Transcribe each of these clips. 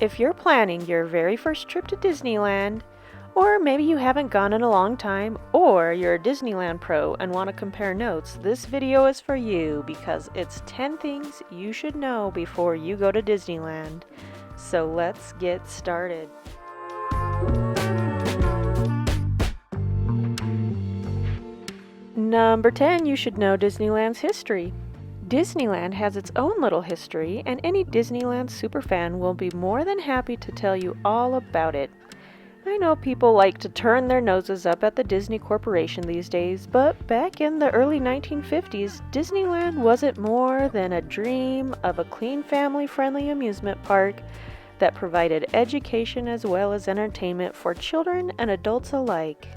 If you're planning your very first trip to Disneyland, or maybe you haven't gone in a long time, or you're a Disneyland pro and want to compare notes, this video is for you because it's 10 things you should know before you go to Disneyland. So let's get started. Number 10, you should know Disneyland's history. Disneyland has its own little history, and any Disneyland superfan will be more than happy to tell you all about it. I know people like to turn their noses up at the Disney Corporation these days, but back in the early 1950s, Disneyland wasn't more than a dream of a clean, family-friendly amusement park that provided education as well as entertainment for children and adults alike.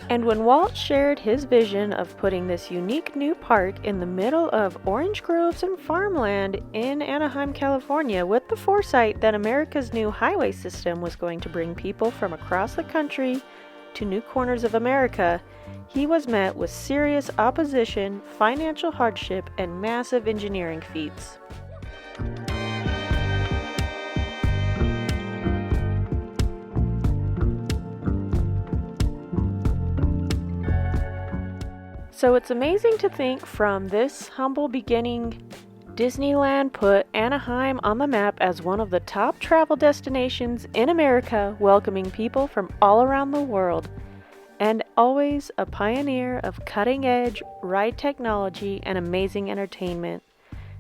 And when Walt shared his vision of putting this unique new park in the middle of orange groves and farmland in Anaheim, California, with the foresight that America's new highway system was going to bring people from across the country to new corners of America, he was met with serious opposition, financial hardship, and massive engineering feats. So it's amazing to think from this humble beginning, Disneyland put Anaheim on the map as one of the top travel destinations in America, welcoming people from all around the world, and always a pioneer of cutting-edge ride technology and amazing entertainment.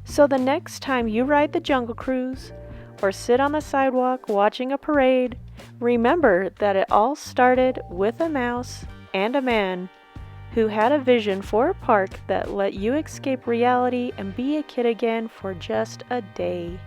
So the next time you ride the Jungle Cruise or sit on the sidewalk watching a parade, remember that it all started with a mouse and a man who had a vision for a park that let you escape reality and be a kid again for just a day.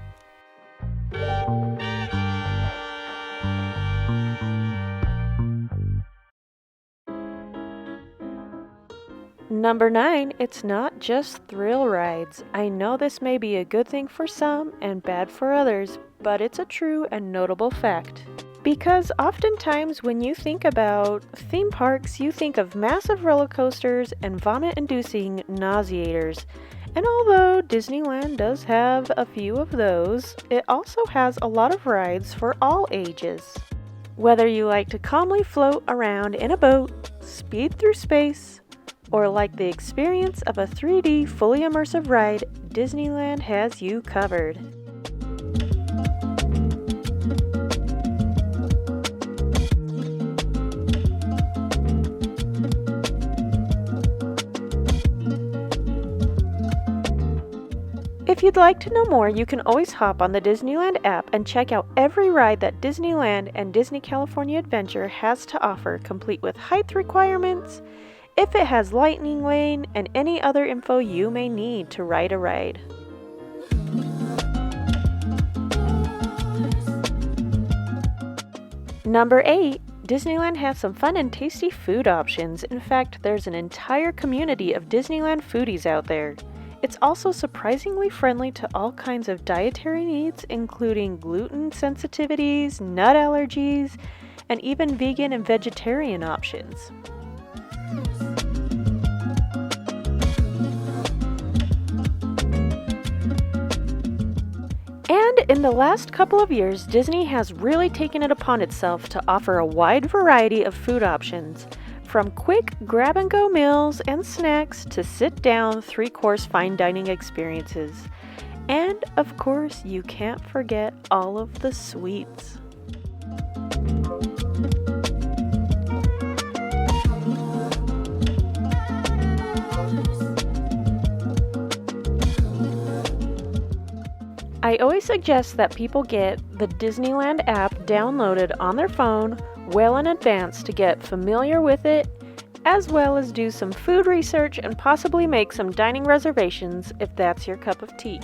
Number 9, it's not just thrill rides. I know this may be a good thing for some and bad for others, but it's a true and notable fact. Because oftentimes when you think about theme parks, you think of massive roller coasters and vomit-inducing nauseators. And although Disneyland does have a few of those, it also has a lot of rides for all ages. Whether you like to calmly float around in a boat, speed through space, or like the experience of a 3D fully immersive ride, Disneyland has you covered. If you'd like to know more, you can always hop on the Disneyland app and check out every ride that Disneyland and Disney California Adventure has to offer, complete with height requirements, if it has lightning lane, and any other info you may need to ride a ride. Number 8, Disneyland has some fun and tasty food options. In fact, there's an entire community of Disneyland foodies out there. It's also surprisingly friendly to all kinds of dietary needs, including gluten sensitivities, nut allergies, and even vegan and vegetarian options. And in the last couple of years, Disney has really taken it upon itself to offer a wide variety of food options, from quick grab-and-go meals and snacks to sit-down 3-course fine dining experiences. And, of course, you can't forget all of the sweets. I always suggest that people get the Disneyland app downloaded on their phone well in advance to get familiar with it, as well as do some food research and possibly make some dining reservations if that's your cup of tea.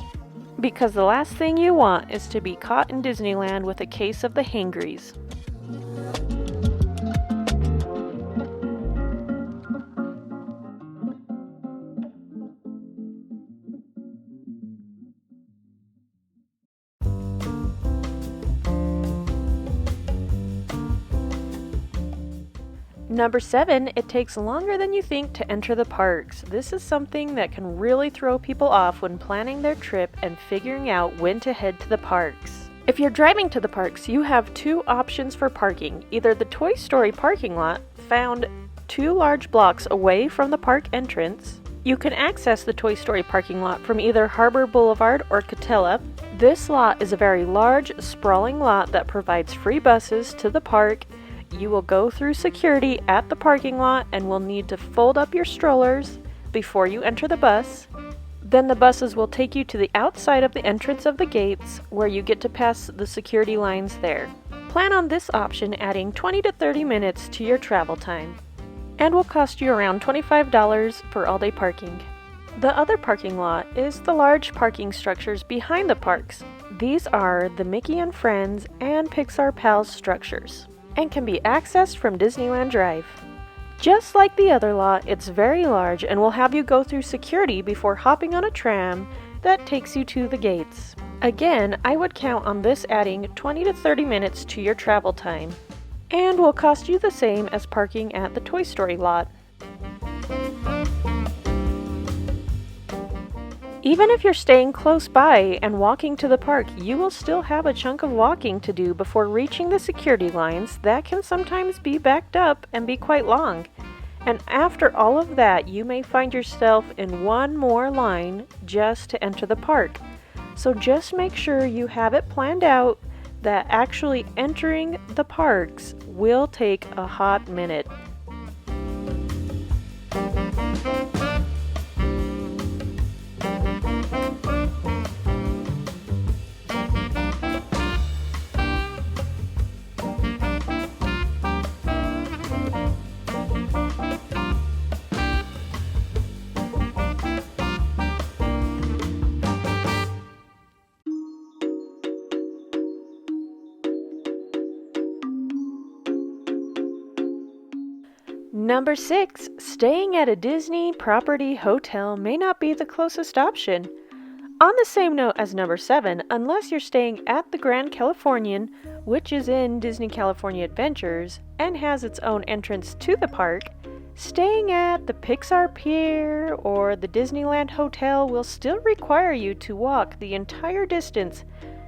Because the last thing you want is to be caught in Disneyland with a case of the hangries. Number 7, it takes longer than you think to enter the parks. This is something that can really throw people off when planning their trip and figuring out when to head to the parks. If you're driving to the parks, you have two options for parking. Either the Toy Story parking lot, found 2 large blocks away from the park entrance. You can access the Toy Story parking lot from either Harbor Boulevard or Catella. This lot is a very large, sprawling lot that provides free buses to the park. You will go through security at the parking lot and will need to fold up your strollers before you enter the bus. Then the buses will take you to the outside of the entrance of the gates, where you get to pass the security lines there. Plan on this option adding 20 to 30 minutes to your travel time, and will cost you around $25 for all-day parking. The other parking lot is the large parking structures behind the parks. These are the Mickey and Friends and Pixar Pals structures, and can be accessed from Disneyland Drive. Just like the other lot, it's very large and will have you go through security before hopping on a tram that takes you to the gates. Again, I would count on this adding 20 to 30 minutes to your travel time, and will cost you the same as parking at the Toy Story lot. Even if you're staying close by and walking to the park, you will still have a chunk of walking to do before reaching the security lines that can sometimes be backed up and be quite long. And after all of that, you may find yourself in one more line just to enter the park. So just make sure you have it planned out that actually entering the parks will take a hot minute. Number 6, staying at a Disney property hotel may not be the closest option. On the same note as number 7, unless you're staying at the Grand Californian, which is in Disney California Adventures and has its own entrance to the park, staying at the Pixar Pier or the Disneyland Hotel will still require you to walk the entire distance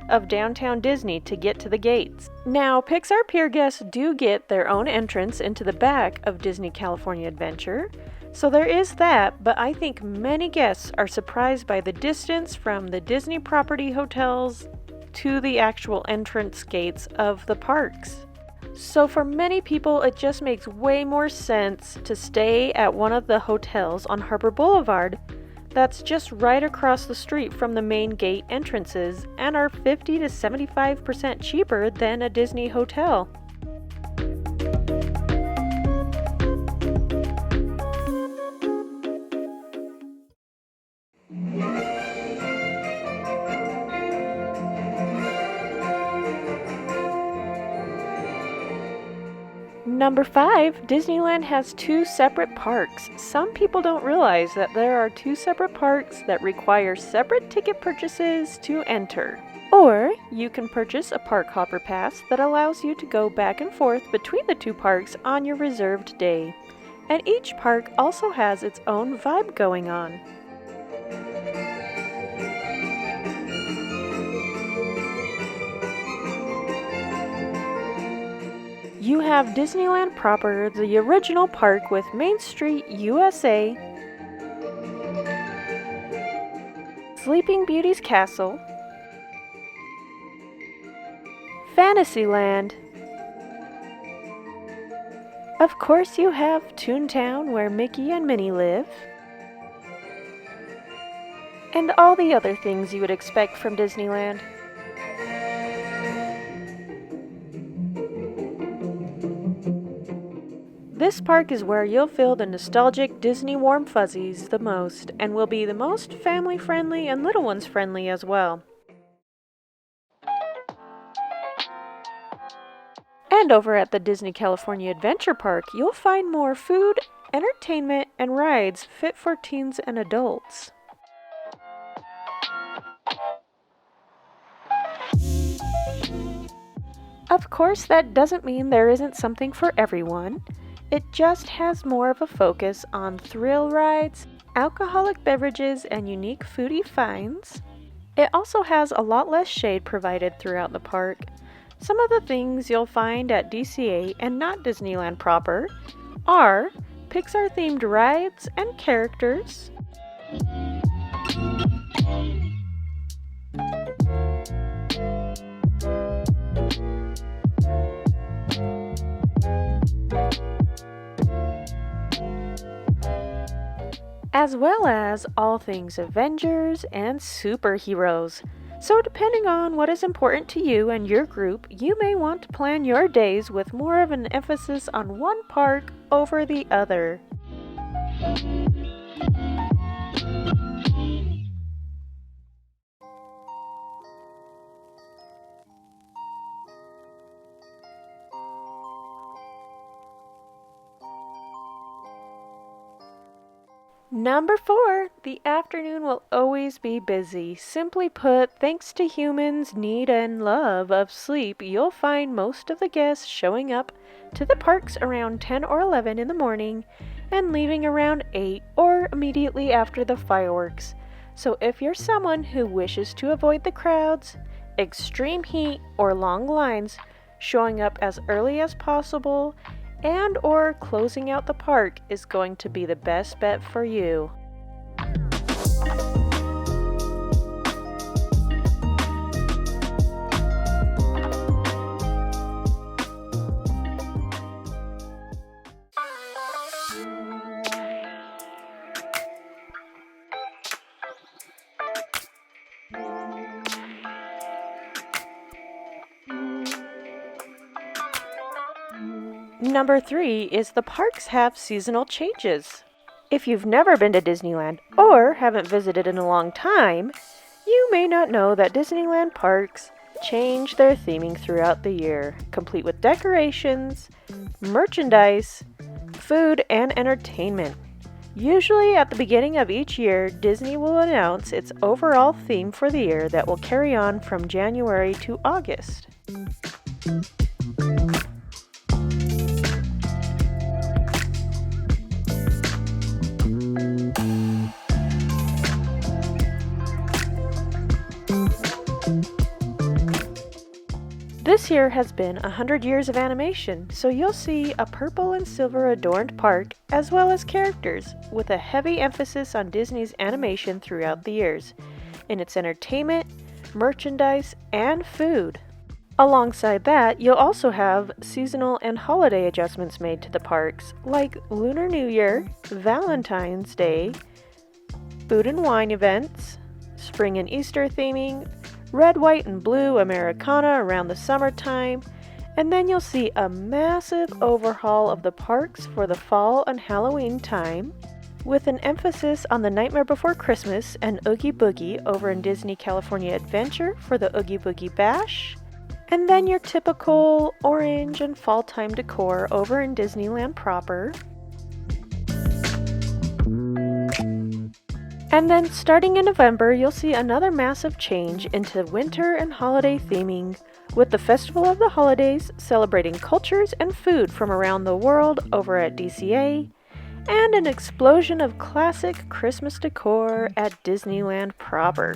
of downtown Disney to get to the gates. Now, Pixar Pier guests do get their own entrance into the back of Disney California Adventure, so there is that, but I think many guests are surprised by the distance from the Disney property hotels to the actual entrance gates of the parks. So for many people, it just makes way more sense to stay at one of the hotels on Harbor Boulevard that's just right across the street from the main gate entrances and are 50 to 75% cheaper than a Disney hotel. Number 5, Disneyland has 2 separate parks. Some people don't realize that there are 2 separate parks that require separate ticket purchases to enter. Or you can purchase a park hopper pass that allows you to go back and forth between the 2 parks on your reserved day. And each park also has its own vibe going on. You have Disneyland proper, the original park with Main Street USA, Sleeping Beauty's Castle, Fantasyland. Of course you have Toontown where Mickey and Minnie live, and all the other things you would expect from Disneyland. This park is where you'll feel the nostalgic Disney warm fuzzies the most, and will be the most family-friendly and little ones friendly as well. And over at the Disney California Adventure Park, you'll find more food, entertainment, and rides fit for teens and adults. Of course, that doesn't mean there isn't something for everyone. It just has more of a focus on thrill rides, alcoholic beverages, and unique foodie finds. It also has a lot less shade provided throughout the park. Some of the things you'll find at DCA and not Disneyland proper are Pixar-themed rides and characters, as well as all things Avengers and superheroes. So depending on what is important to you and your group, you may want to plan your days with more of an emphasis on one park over the other. Number 4, the afternoon will always be busy. Simply put, thanks to humans' need and love of sleep, you'll find most of the guests showing up to the parks around 10 or 11 in the morning and leaving around 8 or immediately after the fireworks. So if you're someone who wishes to avoid the crowds, extreme heat, or long lines, showing up as early as possible and or closing out the park is going to be the best bet for you. Number 3 is the parks have seasonal changes. If you've never been to Disneyland or haven't visited in a long time, you may not know that Disneyland parks change their theming throughout the year, complete with decorations, merchandise, food, and entertainment. Usually at the beginning of each year, Disney will announce its overall theme for the year that will carry on from January to August. This year has been 100 years of animation, so you'll see a purple and silver adorned park as well as characters, with a heavy emphasis on Disney's animation throughout the years, in its entertainment, merchandise, and food. Alongside that, you'll also have seasonal and holiday adjustments made to the parks, like Lunar New Year, Valentine's Day, food and wine events, spring and Easter theming, red, white, and blue Americana around the summertime, and then you'll see a massive overhaul of the parks for the fall and Halloween time, with an emphasis on the Nightmare Before Christmas and Oogie Boogie over in Disney California Adventure for the Oogie Boogie Bash, and then your typical orange and fall time decor over in Disneyland proper. And then starting in November, you'll see another massive change into winter and holiday theming, with the Festival of the Holidays celebrating cultures and food from around the world over at DCA, and an explosion of classic Christmas decor at Disneyland proper.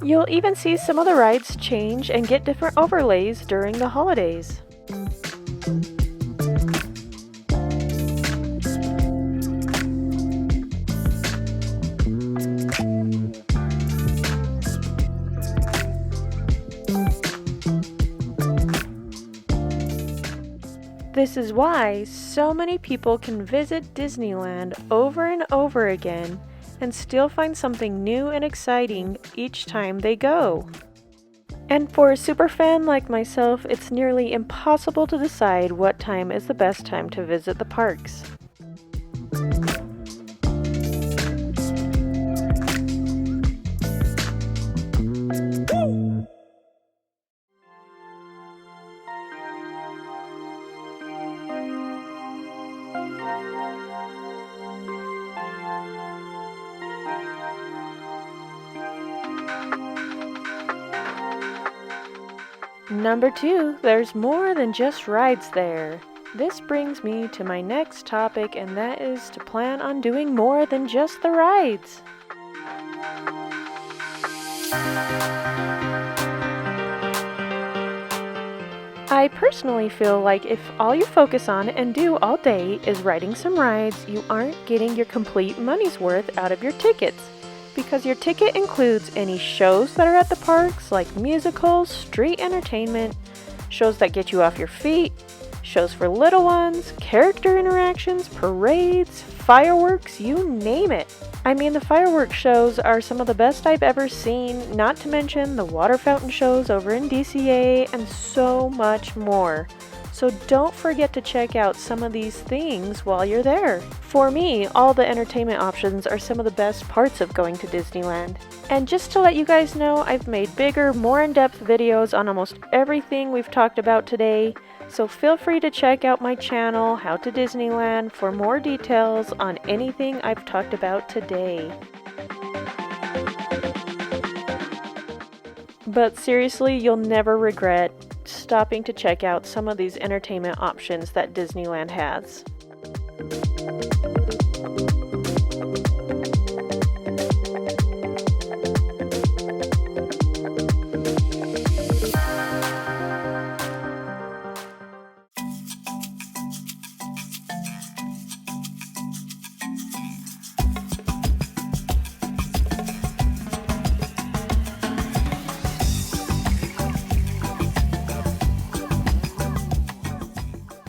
You'll even see some of the rides change and get different overlays during the holidays. This is why so many people can visit Disneyland over and over again and still find something new and exciting each time they go. And for a superfan like myself, it's nearly impossible to decide what time is the best time to visit the parks. Number 2, there's more than just rides there. This brings me to my next topic, and that is to plan on doing more than just the rides. I personally feel like if all you focus on and do all day is riding some rides, you aren't getting your complete money's worth out of your tickets. Because your ticket includes any shows that are at the parks, like musicals, street entertainment, shows that get you off your feet, shows for little ones, character interactions, parades, fireworks, you name it. I mean, the fireworks shows are some of the best I've ever seen, not to mention the water fountain shows over in DCA and so much more. So don't forget to check out some of these things while you're there. For me, all the entertainment options are some of the best parts of going to Disneyland. And just to let you guys know, I've made bigger, more in-depth videos on almost everything we've talked about today. So feel free to check out my channel, How to Disneyland, for more details on anything I've talked about today. But seriously, you'll never regret stopping to check out some of these entertainment options that Disneyland has.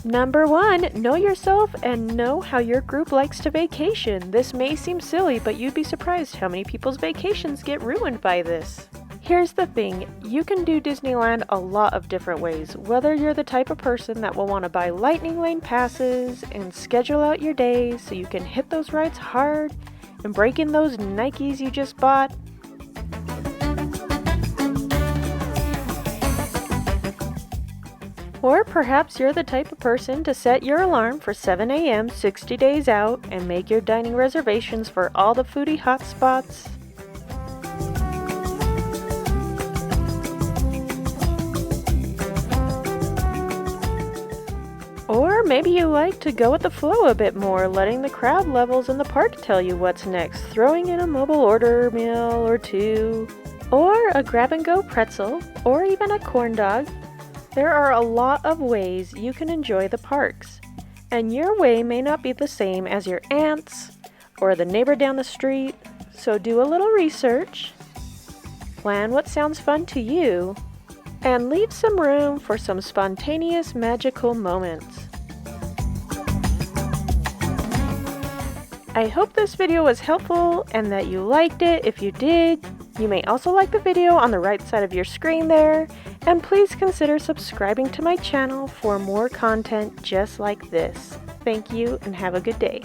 Number 1, know yourself and know how your group likes to vacation. This may seem silly, but you'd be surprised how many people's vacations get ruined by this. Here's the thing, you can do Disneyland a lot of different ways, whether you're the type of person that will want to buy lightning lane passes and schedule out your days so you can hit those rides hard and break in those Nikes you just bought. Or perhaps you're the type of person to set your alarm for 7 a.m. 60 days out and make your dining reservations for all the foodie hotspots. Or maybe you like to go with the flow a bit more, letting the crowd levels in the park tell you what's next, throwing in a mobile order meal or two, or a grab-and-go pretzel, or even a corn dog. There are a lot of ways you can enjoy the parks, and your way may not be the same as your aunt's or the neighbor down the street, so do a little research, plan what sounds fun to you, and leave some room for some spontaneous magical moments. I hope this video was helpful and that you liked it. If you did, you may also like the video on the right side of your screen there, and please consider subscribing to my channel for more content just like this. Thank you and have a good day.